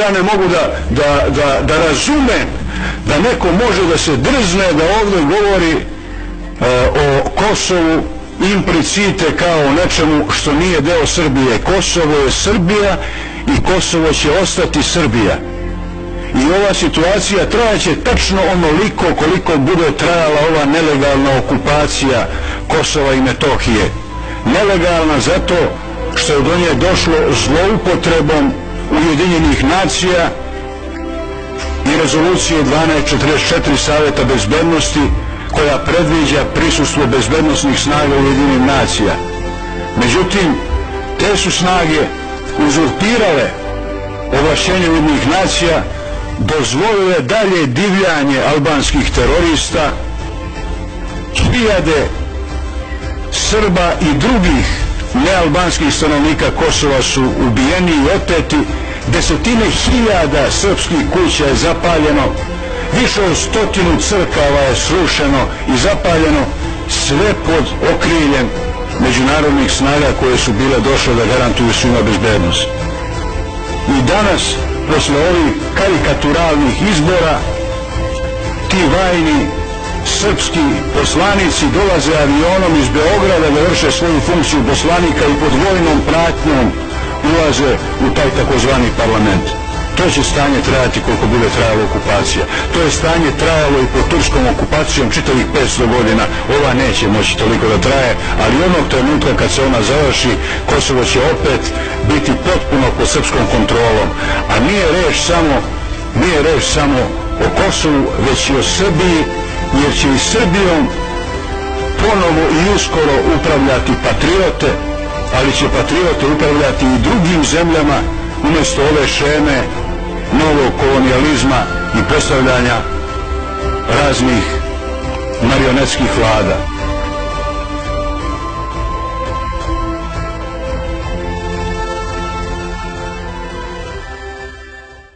Ja ne mogu da razumem da neko može da se drzne da ovdje govori o Kosovu implicite kao o nečemu što nije deo Srbije. Kosovo je Srbija i Kosovo će ostati Srbija. I ova situacija trajaće tačno onoliko koliko bude trajala ova nelegalna okupacija Kosova i Metohije. Nelegalna zato što je do nje došlo zloupotrebom Ujedinjenih nacija i rezolucije 1244 Saveta bezbednosti koja predviđa prisustvo bezbednosnih snaga Ujedinjenih nacija. Međutim, te su snage uzurpirale ovlašćenje Ujedinjenih nacija, dozvolile dalje divljanje albanskih terorista, hiljade Srba i drugih nealbanskih stanovnika Kosova su ubijeni i oteti, desetine hiljada srpskih kuća je zapaljeno, više od 100 crkava je srušeno i zapaljeno, sve pod okriljem međunarodnih snaga koje su bile došle da garantuju svima bezbednost. I danas, posle ovih karikaturalnih izbora, ti vajni srpski poslanici dolaze avionom iz Beograda da vrše svoju funkciju poslanika i pod vojnom pratnjom ulaze u taj takozvani parlament. To će stanje trajati koliko bude trajala okupacija. To je stanje trajalo i pod turskom okupacijom čitavih 500 godina. Ova neće moći toliko da traje, ali onog trenutka kad se ona završi, Kosovo će opet biti potpuno pod srpskom kontrolom. A nije reč samo o Kosovu, već i o Srbiji, jer će i Srbijom ponovo i uskoro upravljati patriote, ali će patriote upravljati i drugim zemljama umjesto ove šeme novog kolonijalizma i postavljanja raznih marionetskih vlada.